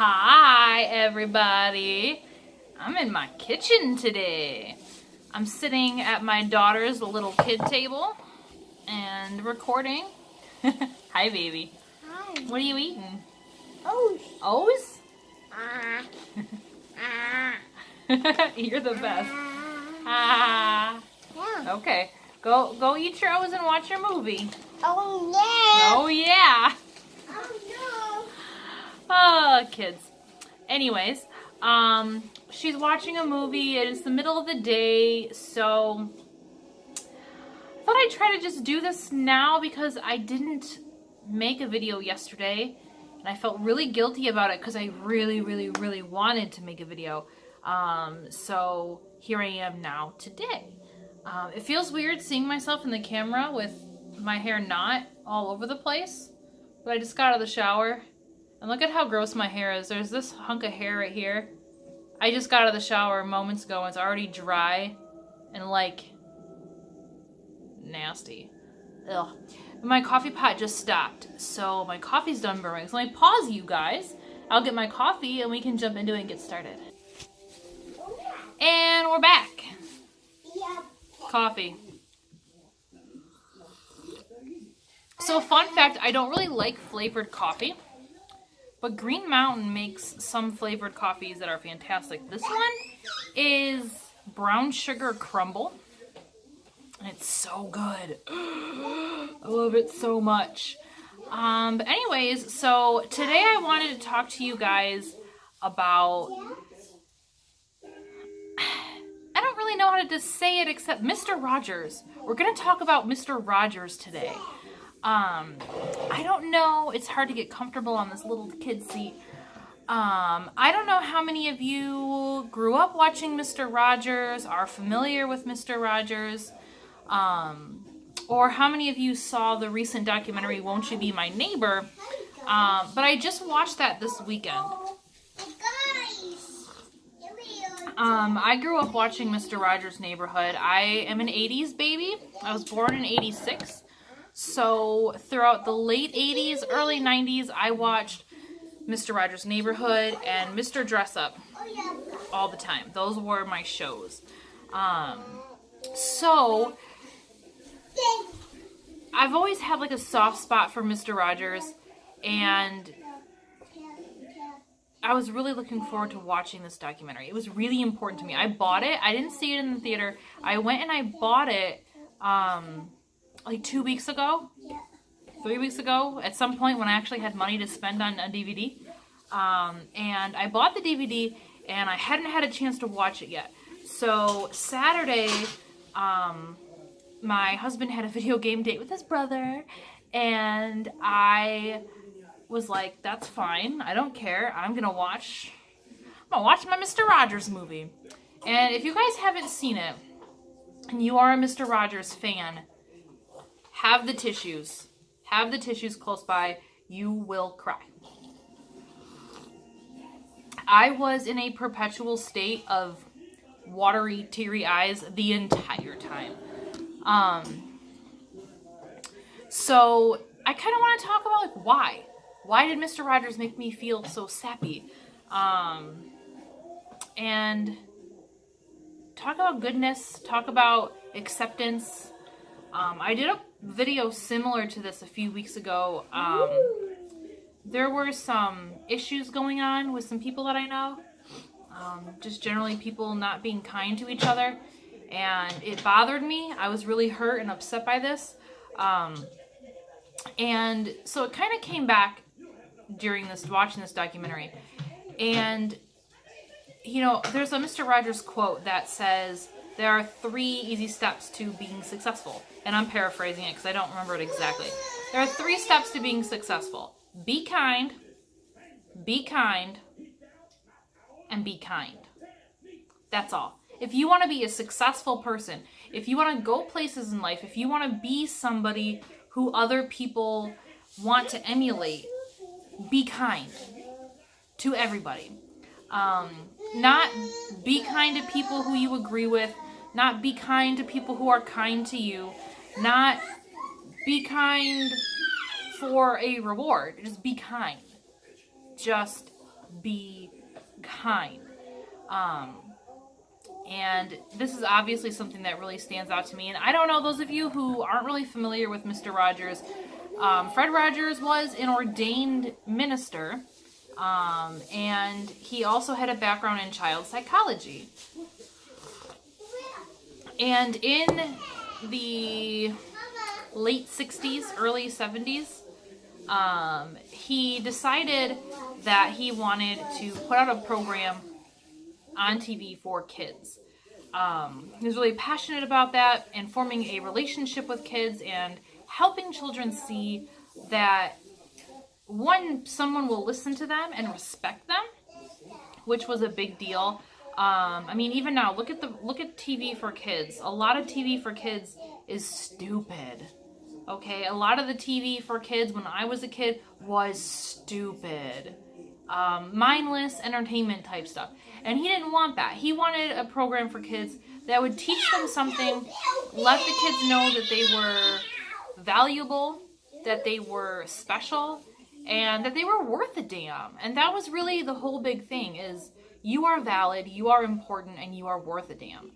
Hi, everybody. I'm in my kitchen today. I'm sitting at my daughter's little kid table and recording. Hi, baby. Hi. What are you eating? O's. O's? Ah. You're the best. Ah. Yeah. Okay. Go eat your O's and watch your movie. Oh yeah. Oh, yeah. Oh Oh, kids. Anyways, she's watching a movie. It is the middle of the day, so I thought I'd try to just do this now because I didn't make a video yesterday, and I felt really guilty about it because I really, really, really wanted to make a video. So here I am now today. It feels weird seeing myself in the camera with my hair not all over the place, but I just got out of the shower. And look at how gross my hair is. There's this hunk of hair right here. I just got out of the shower moments ago and it's already dry and like nasty. Ugh. But my coffee pot just stopped, so my coffee's done brewing. So let me pause, you guys. I'll get my coffee and we can jump into it and get started. And we're back. yeah. Coffee. So fun fact, I don't really like flavored coffee. But Green Mountain makes some flavored coffees that are fantastic. This one is brown sugar crumble. And it's so good. I love it so much. But anyways, so today I wanted to talk to you guys about... I don't really know how to just say it except Mr. Rogers. We're going to talk about Mr. Rogers today. I don't know. It's hard to get comfortable on this little kid seat. I don't know how many of you grew up watching Mr. Rogers, are familiar with Mr. Rogers, or how many of you saw the recent documentary, Won't You Be My Neighbor? But I just watched that this weekend. I grew up watching Mr. Rogers' Neighborhood. I am an 80s baby. I was born in 86. So throughout the late 80s, early 90s, I watched Mr. Rogers' Neighborhood and Mr. Dress Up all the time. Those were my shows. So I've always had like a soft spot for Mr. Rogers, and I was really looking forward to watching this documentary. It was really important to me. I bought it. I didn't see it in the theater. I went and I bought it like 2 weeks ago, 3 weeks ago, at some point when I actually had money to spend on a DVD. And I bought the DVD, and I hadn't had a chance to watch it yet. So Saturday, my husband had a video game date with his brother, and I was like, that's fine. I don't care. I'm gonna watch my Mr. Rogers movie. And if you guys haven't seen it, and you are a Mr. Rogers fan, have the tissues. Have the tissues close by. You will cry. I was in a perpetual state of watery, teary eyes the entire time. So I kind of want to talk about like why. Why did Mr. Rogers make me feel so sappy? And talk about goodness. Talk about acceptance. I did a video similar to this a few weeks ago. There were some issues going on with some people that I know. Just generally people not being kind to each other. And it bothered me. I was really hurt and upset by this. And so it kind of came back during watching this documentary. And, you know, there's a Mr. Rogers quote that says, there are 3 easy steps to being successful. And I'm paraphrasing it because I don't remember it exactly. There are 3 steps to being successful. Be kind, and be kind. That's all. If you want to be a successful person, if you want to go places in life, if you want to be somebody who other people want to emulate, be kind to everybody. Not be kind to people who you agree with, not be kind to people who are kind to you, not be kind for a reward. Just be kind. Just be kind. And this is obviously something that really stands out to me. And I don't know, those of you who aren't really familiar with Mr. Rogers, Fred Rogers was an ordained minister, and he also had a background in child psychology. And in the late 60s, early 70s, he decided that he wanted to put out a program on TV for kids. He was really passionate about that and forming a relationship with kids and helping children see that, one, someone will listen to them and respect them, which was a big deal. I mean, even now, look at TV for kids. A lot of TV for kids is stupid. Okay, a lot of the TV for kids when I was a kid was stupid. Mindless entertainment type stuff. And he didn't want that. He wanted a program for kids that would teach them something, let the kids know that they were valuable, that they were special, and that they were worth a damn. And that was really the whole big thing, is you are valid, you are important, and you are worth a damn.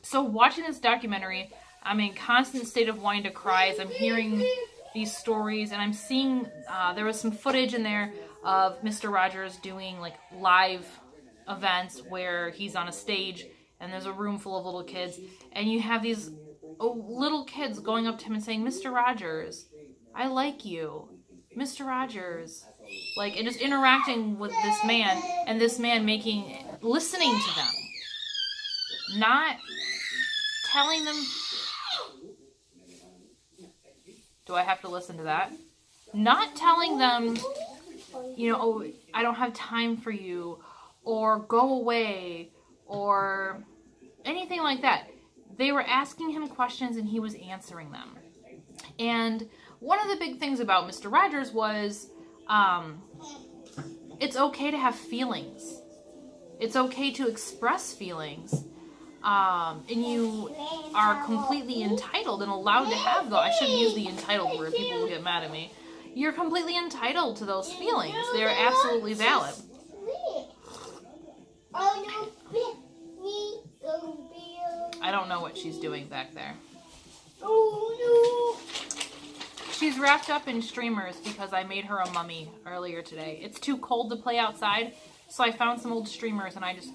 So watching this documentary, I'm in constant state of wanting to cry as I'm hearing these stories, and I'm seeing, there was some footage in there of Mr. Rogers doing like live events where he's on a stage and there's a room full of little kids, and you have these little kids going up to him and saying, "Mr. Rogers, I like you. Mr. Rogers." Like, and just interacting with this man, and this man listening to them. Not telling them, do I have to listen to that? Not telling them, "Oh, I don't have time for you," or "go away," or anything like that. They were asking him questions and he was answering them. And one of the big things about Mr. Rogers was, it's okay to have feelings. It's okay to express feelings. And you are completely entitled and allowed to have those. I shouldn't use the entitled word, people will get mad at me. You're completely entitled to those feelings. They're absolutely valid. I don't know what she's doing back there. She's wrapped up in streamers because I made her a mummy earlier today. It's too cold to play outside, so I found some old streamers and I just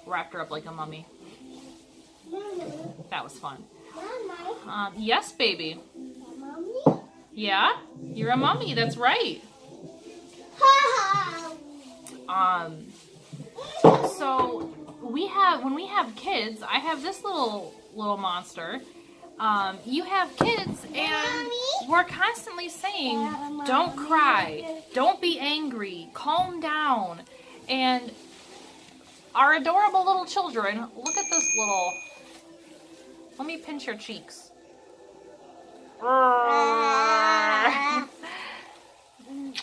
wrapped her up like a mummy. That was fun. Yes, baby. Yeah, you're a mummy. That's right. So when we have kids, I have this little monster. You have kids, and we're constantly saying, "Don't cry, don't be angry, calm down." And our adorable little children, look at this little. Let me pinch your cheeks.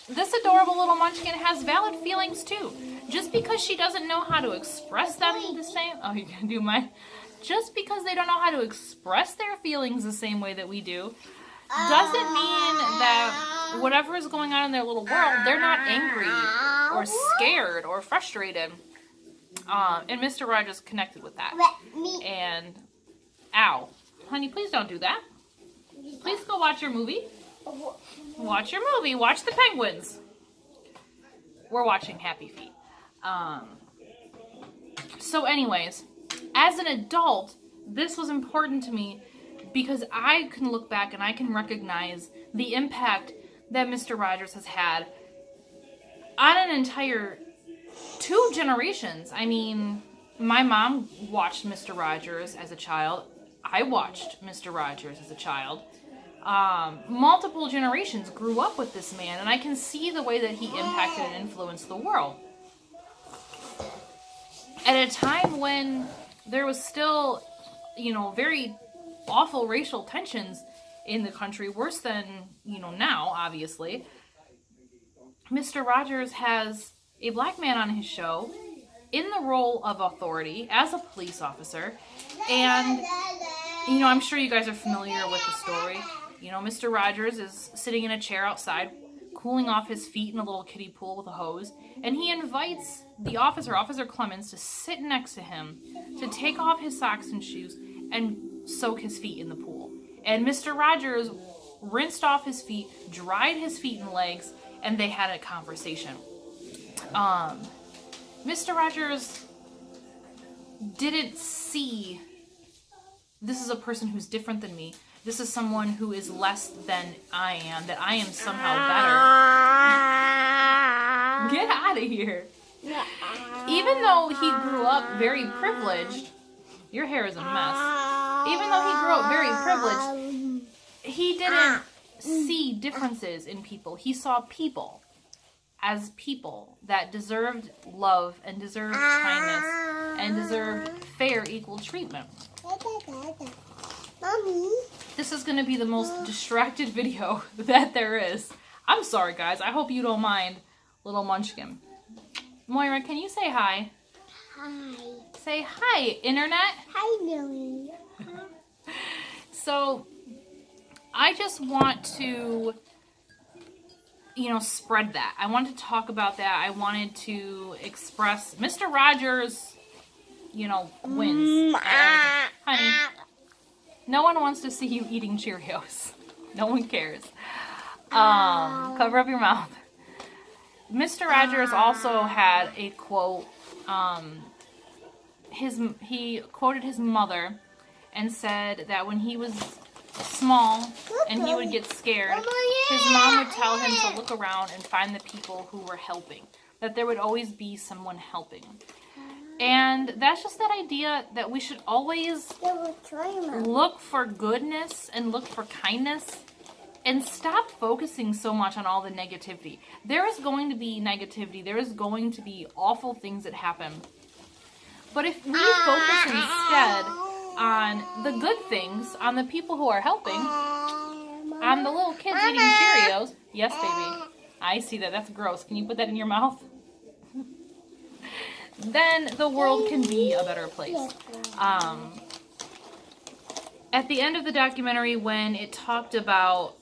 This adorable little munchkin has valid feelings too. Just because she doesn't know how to express them the same... Oh, you can do mine. Just because they don't know how to express their feelings the same way that we do, doesn't mean that whatever is going on in their little world, they're not angry or scared or frustrated. And Mr. Rogers connected with that. And... Ow. Honey, please don't do that. Please go watch your movie. Watch your movie. Watch the penguins. We're watching Happy Feet. So anyways, as an adult, this was important to me because I can look back and I can recognize the impact that Mr. Rogers has had on an entire 2 generations. I mean, my mom watched Mr. Rogers as a child. I watched Mr. Rogers as a child. Multiple generations grew up with this man, and I can see the way that he impacted and influenced the world. At a time when there was still, very awful racial tensions in the country, worse than, now, obviously, Mr. Rogers has a black man on his show in the role of authority as a police officer. And, I'm sure you guys are familiar with the story. Mr. Rogers is sitting in a chair outside, cooling off his feet in a little kiddie pool with a hose, and he invites the officer, Officer Clemens, to sit next to him, to take off his socks and shoes, and soak his feet in the pool. And Mr. Rogers rinsed off his feet, dried his feet and legs, and they had a conversation. Mr. Rogers didn't see, this is a person who's different than me. This is someone who is less than I am, that I am somehow better. Get out of here. Even though he grew up very privileged, your hair is a mess. Even though he grew up very privileged, he didn't see differences in people. He saw people as people that deserved love and deserved kindness and deserved fair, equal treatment. Mommy. This is going to be the most distracted video that there is. I'm sorry, guys. I hope you don't mind, little munchkin. Moira, can you say hi? Hi. Say hi, Internet. Hi, Lily. So, I just want to, spread that. I wanted to talk about that. I wanted to express Mr. Rogers, wins. Honey, no one wants to see you eating Cheerios. No one cares. Cover up your mouth. Mr. Rogers also had a quote. He quoted his mother and said that when he was small and he would get scared, his mom would tell him to look around and find the people who were helping. That there would always be someone helping. And that's just that idea that we should always look for goodness and look for kindness and stop focusing so much on all the negativity. There is going to be negativity. There is going to be awful things that happen. But if we focus instead on the good things, on the people who are helping, on the little kids eating Cheerios. Yes, baby. I see that. That's gross. Can you put that in your mouth? Then the world can be a better place. At the end of the documentary, when it talked about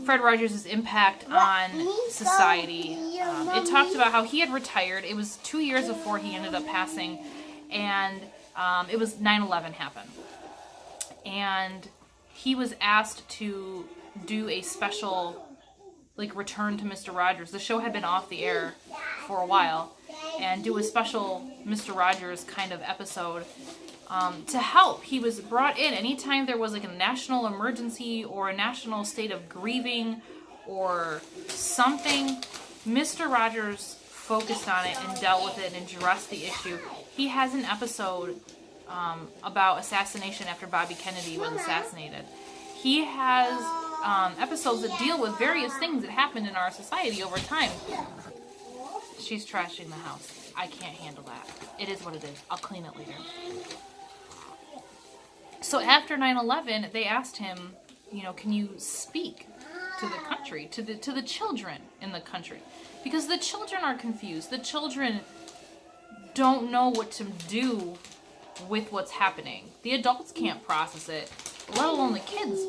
Fred Rogers' impact on society, it talked about how he had retired. It was 2 years before he ended up passing, and it was 9/11 happened. And he was asked to do a special, return to Mr. Rogers. The show had been off the air for a while, and do a special Mr. Rogers kind of episode to help. He was brought in anytime there was a national emergency or a national state of grieving or something. Mr. Rogers focused on it and dealt with it and addressed the issue. He has an episode about assassination after Bobby Kennedy was assassinated. He has episodes that deal with various things that happened in our society over time. She's trashing the house. I can't handle that. It is what it is. I'll clean it later. So after 9/11, they asked him, can you speak to the country, to the children in the country? Because the children are confused. The children don't know what to do with what's happening. The adults can't process it, let alone the kids.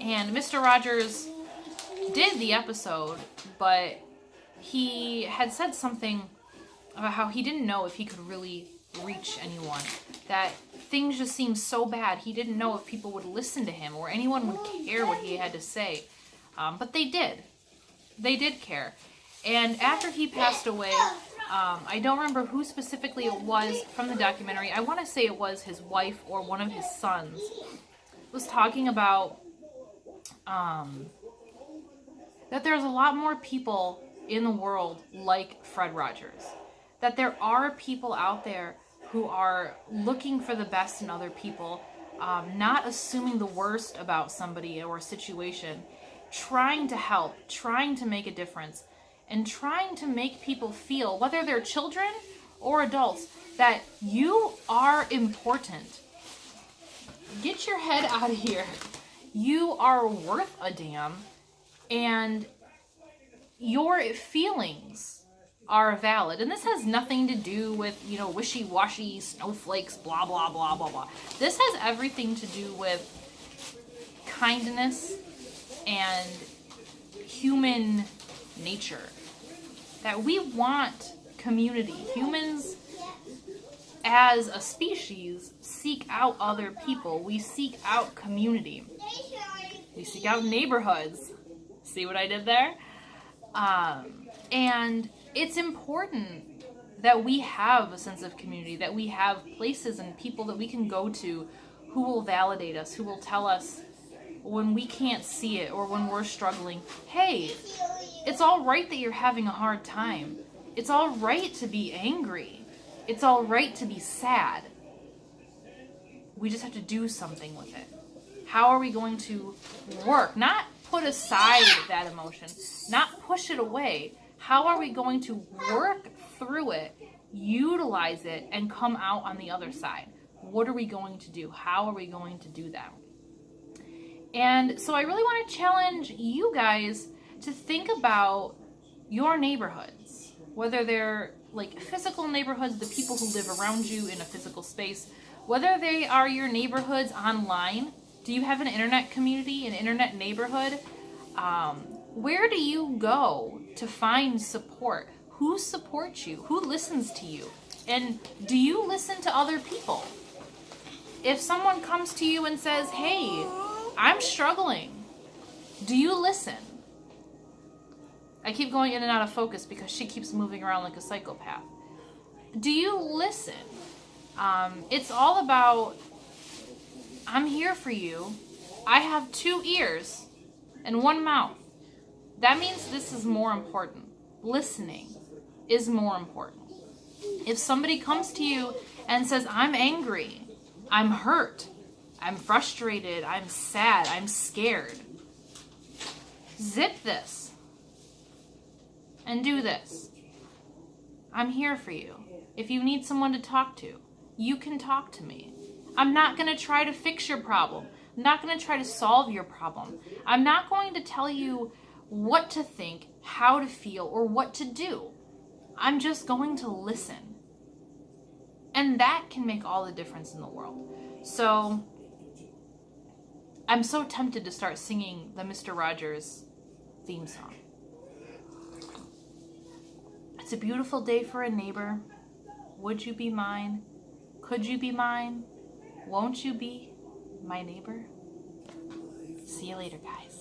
And Mr. Rogers did the episode, but he had said something about how he didn't know if he could really reach anyone. That things just seemed so bad. He didn't know if people would listen to him or anyone would care what he had to say. But they did. They did care. And after he passed away, I don't remember who specifically it was from the documentary. I want to say it was his wife or one of his sons. Was talking about that there's a lot more people in the world like Fred Rogers. That there are people out there who are looking for the best in other people, not assuming the worst about somebody or a situation, trying to help, trying to make a difference, and trying to make people feel, whether they're children or adults, that you are important. Get your head out of here. You are worth a damn, and your feelings are valid. And this has nothing to do with, wishy-washy snowflakes, blah, blah, blah, blah, blah. This has everything to do with kindness and human nature, that we want community. Humans, as a species, seek out other people. We seek out community. We seek out neighborhoods. See what I did there? And it's important that we have a sense of community, that we have places and people that we can go to who will validate us, who will tell us when we can't see it or when we're struggling, hey, it's all right that you're having a hard time. It's all right to be angry. It's all right to be sad. We just have to do something with it. How are we going to work? Not put aside that emotion, not push it away. How are we going to work through it, utilize it, and come out on the other side? What are we going to do? How are we going to do that? And so I really want to challenge you guys to think about your neighborhoods, whether they're like physical neighborhoods, the people who live around you in a physical space, whether they are your neighborhoods online. Do you have an internet community, an internet neighborhood? Where do you go to find support? Who supports you? Who listens to you? And do you listen to other people? If someone comes to you and says, hey, I'm struggling, do you listen? I keep going in and out of focus because she keeps moving around like a psychopath. Do you listen? It's all about, I'm here for you. I have 2 ears and 1 mouth. That means this is more important. Listening is more important. If somebody comes to you and says, I'm angry, I'm hurt, I'm frustrated, I'm sad, I'm scared, zip this and do this. I'm here for you. If you need someone to talk to, you can talk to me. I'm not going to try to fix your problem. I'm not going to try to solve your problem. I'm not going to tell you what to think, how to feel, or what to do. I'm just going to listen. And that can make all the difference in the world. So I'm so tempted to start singing the Mr. Rogers theme song. It's a beautiful day for a neighbor. Would you be mine? Could you be mine? Won't you be my neighbor? See you later, guys.